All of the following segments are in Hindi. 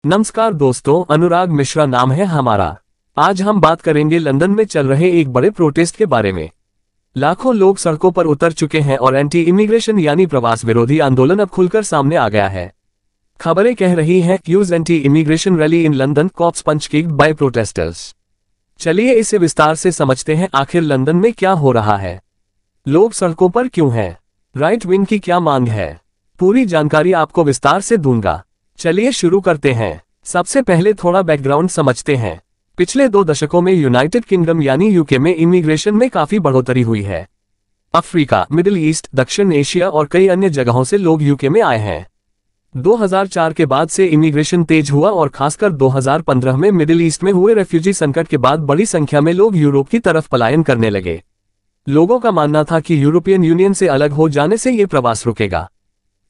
नमस्कार दोस्तों, अनुराग मिश्रा नाम है हमारा। आज हम बात करेंगे लंदन में चल रहे एक बड़े प्रोटेस्ट के बारे में। लाखों लोग सड़कों पर उतर चुके हैं और एंटी इमिग्रेशन यानी प्रवास विरोधी आंदोलन अब खुलकर सामने आ गया है। खबरें कह रही हैं huge anti immigration rally in London cops punched kicked by protesters. चलिए इसे विस्तार से समझते हैं, आखिर लंदन में क्या हो रहा है, लोग सड़कों पर क्यों हैं, राइट विंग की क्या मांग है, पूरी जानकारी आपको विस्तार से दूंगा। चलिए शुरू करते हैं। सबसे पहले थोड़ा बैकग्राउंड समझते हैं। पिछले 2 दशकों में यूनाइटेड किंगडम यानी यूके में इमिग्रेशन में काफी बढ़ोतरी हुई है। अफ्रीका, मिडिल ईस्ट, दक्षिण एशिया और कई अन्य जगहों से लोग यूके में आए हैं। 2004 के बाद से इमिग्रेशन तेज हुआ और खासकर 2015 में मिडिल ईस्ट में हुए रेफ्यूजी संकट के बाद बड़ी संख्या में लोग यूरोप की तरफ पलायन करने लगे। लोगों का मानना था कि यूरोपियन यूनियन से अलग हो जाने से ये प्रवास रुकेगा।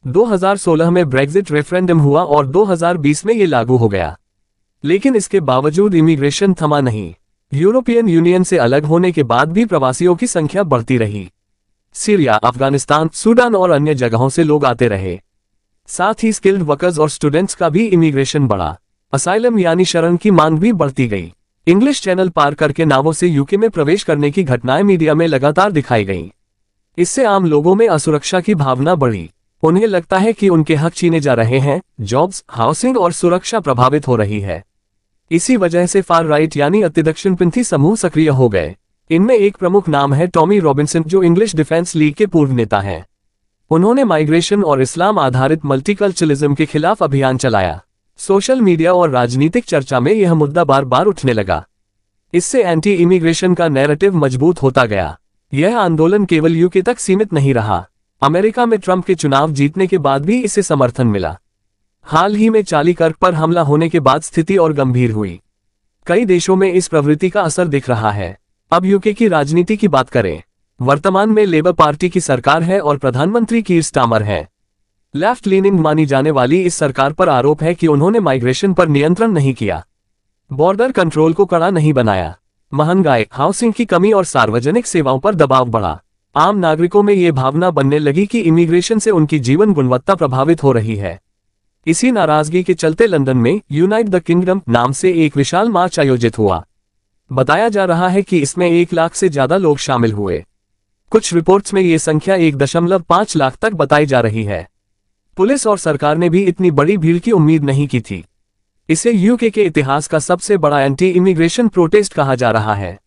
2016 में ब्रेक्जिट रेफरेंडम हुआ और 2020 में ये लागू हो गया, लेकिन इसके बावजूद इमिग्रेशन थमा नहीं। यूरोपियन यूनियन से अलग होने के बाद भी प्रवासियों की संख्या बढ़ती रही। सीरिया, अफगानिस्तान, सूडान और अन्य जगहों से लोग आते रहे। साथ ही स्किल्ड वर्कर्स और स्टूडेंट्स का भी इमिग्रेशन बढ़ा। असाइलम यानी शरण की मांग भी बढ़ती गई। इंग्लिश चैनल पार करके नावों से यूके में प्रवेश करने की घटनाएं मीडिया में लगातार दिखाई गईं। इससे आम लोगों में असुरक्षा की भावना बढ़ी। उन्हें लगता है कि उनके हक छीने जा रहे हैं, जॉब्स, हाउसिंग और सुरक्षा प्रभावित हो रही है। इसी वजह से फार राइट यानी अतिदक्षिणपंथी समूह सक्रिय हो गए। इनमें एक प्रमुख नाम है टॉमी रॉबिन्सन, जो इंग्लिश डिफेंस लीग के पूर्व नेता हैं। उन्होंने माइग्रेशन और इस्लाम आधारित मल्टीकल्चरलिज्म के खिलाफ अभियान चलाया। सोशल मीडिया और राजनीतिक चर्चा में यह मुद्दा बार बार उठने लगा। इससे एंटी इमिग्रेशन का नैरेटिव मजबूत होता गया। यह आंदोलन केवल यूके तक सीमित नहीं रहा। अमेरिका में ट्रंप के चुनाव जीतने के बाद भी इसे समर्थन मिला। हाल ही में चार्ली कर्क पर हमला होने के बाद स्थिति और गंभीर हुई। कई देशों में इस प्रवृत्ति का असर दिख रहा है। अब यूके की राजनीति की बात करें। वर्तमान में लेबर पार्टी की सरकार है और प्रधानमंत्री कीर स्टारमर है। लेफ्ट लीनिंग मानी जाने वाली इस सरकार पर आरोप है कि उन्होंने माइग्रेशन पर नियंत्रण नहीं किया, बॉर्डर कंट्रोल को कड़ा नहीं बनाया, महंगाई, हाउसिंग की कमी और सार्वजनिक सेवाओं पर दबाव बढ़ा। आम नागरिकों में ये भावना बनने लगी कि इमिग्रेशन से उनकी जीवन गुणवत्ता प्रभावित हो रही है। इसी नाराजगी के चलते लंदन में यूनाइट द किंगडम नाम से एक विशाल मार्च आयोजित हुआ। बताया जा रहा है कि इसमें 1 लाख से ज्यादा लोग शामिल हुए। कुछ रिपोर्ट्स में ये संख्या 1.5 लाख तक बताई जा रही है। पुलिस और सरकार ने भी इतनी बड़ी भीड़ की उम्मीद नहीं की थी। इसे यूके के इतिहास का सबसे बड़ा एंटी इमिग्रेशन प्रोटेस्ट कहा जा रहा है।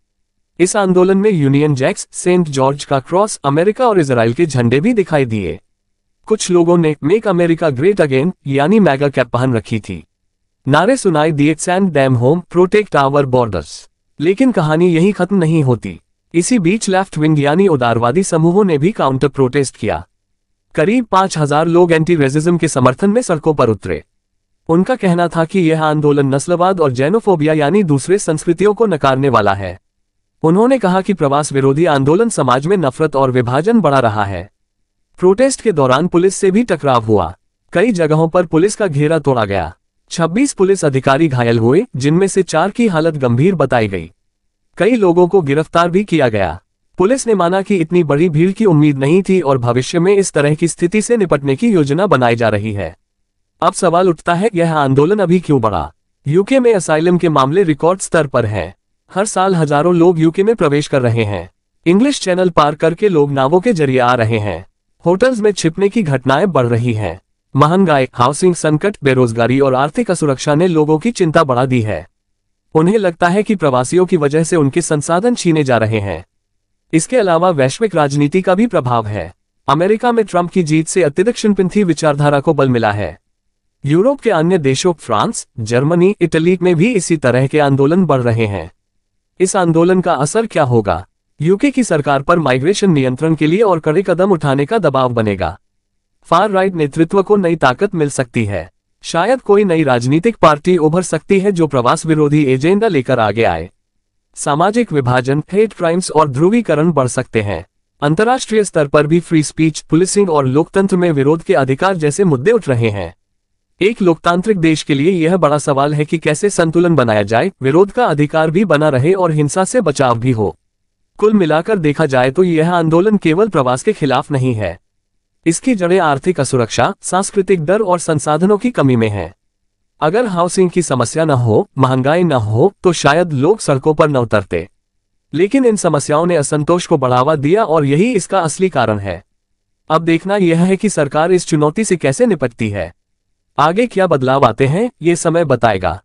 इस आंदोलन में यूनियन जैक्स, सेंट जॉर्ज का क्रॉस, अमेरिका और इजराइल के झंडे भी दिखाई दिए। कुछ लोगों ने मेक अमेरिका ग्रेट अगेन यानी मैगा कैप पहन रखी थी। नारे सुनाई दिए send them home, protect our borders. लेकिन कहानी यहीं खत्म नहीं होती। इसी बीच लेफ्ट विंग यानी उदारवादी समूहों ने भी काउंटर प्रोटेस्ट किया। करीब 5000 लोग एंटी रेसिज्म के समर्थन में सड़कों पर उतरे। उनका कहना था कि यह आंदोलन नस्लवाद और जेनोफोबिया यानी दूसरे संस्कृतियों को नकारने वाला है। उन्होंने कहा कि प्रवास विरोधी आंदोलन समाज में नफरत और विभाजन बढ़ा रहा है। प्रोटेस्ट के दौरान पुलिस से भी टकराव हुआ। कई जगहों पर पुलिस का घेरा तोड़ा गया। 26 पुलिस अधिकारी घायल हुए, जिनमें से 4 की हालत गंभीर बताई गई। कई लोगों को गिरफ्तार भी किया गया। पुलिस ने माना कि इतनी बड़ी भीड़ की उम्मीद नहीं थी और भविष्य में इस तरह की स्थिति से निपटने की योजना बनाई जा रही है। अब सवाल उठता है, यह आंदोलन अभी क्यों बढ़ा? यूके में असाइलम के मामले रिकॉर्ड स्तर पर हैं। हर साल हजारों लोग यूके में प्रवेश कर रहे हैं। इंग्लिश चैनल पार करके लोग नावों के जरिए आ रहे हैं। होटल्स में छिपने की घटनाएं बढ़ रही हैं। महंगाई, हाउसिंग संकट, बेरोजगारी और आर्थिक असुरक्षा ने लोगों की चिंता बढ़ा दी है। उन्हें लगता है कि प्रवासियों की वजह से उनके संसाधन छीने जा रहे हैं। इसके अलावा वैश्विक राजनीति का भी प्रभाव है। अमेरिका में ट्रंप की जीत से अतिदक्षिणपंथी विचारधारा को बल मिला है। यूरोप के अन्य देशों फ्रांस, जर्मनी, इटली में भी इसी तरह के आंदोलन बढ़ रहे हैं। इस आंदोलन का असर क्या होगा? यूके की सरकार पर माइग्रेशन नियंत्रण के लिए और कड़े कदम उठाने का दबाव बनेगा। फार राइट नेतृत्व को नई ताकत मिल सकती है। शायद कोई नई राजनीतिक पार्टी उभर सकती है जो प्रवास विरोधी एजेंडा लेकर आगे आए। सामाजिक विभाजन, हेट क्राइम्स और ध्रुवीकरण बढ़ सकते हैं। अंतर्राष्ट्रीय स्तर पर भी फ्री स्पीच, पुलिसिंग और लोकतंत्र में विरोध के अधिकार जैसे मुद्दे उठ रहे हैं। एक लोकतांत्रिक देश के लिए यह बड़ा सवाल है कि कैसे संतुलन बनाया जाए, विरोध का अधिकार भी बना रहे और हिंसा से बचाव भी हो। कुल मिलाकर देखा जाए तो यह आंदोलन केवल प्रवास के खिलाफ नहीं है। इसकी जड़ें आर्थिक असुरक्षा, सांस्कृतिक डर और संसाधनों की कमी में हैं। अगर हाउसिंग की समस्या न हो, महंगाई न हो, तो शायद लोग सड़कों पर न उतरते। लेकिन इन समस्याओं ने असंतोष को बढ़ावा दिया और यही इसका असली कारण है। अब देखना यह है कि सरकार इस चुनौती से कैसे निपटती है। आगे क्या बदलाव आते हैं, ये समय बताएगा।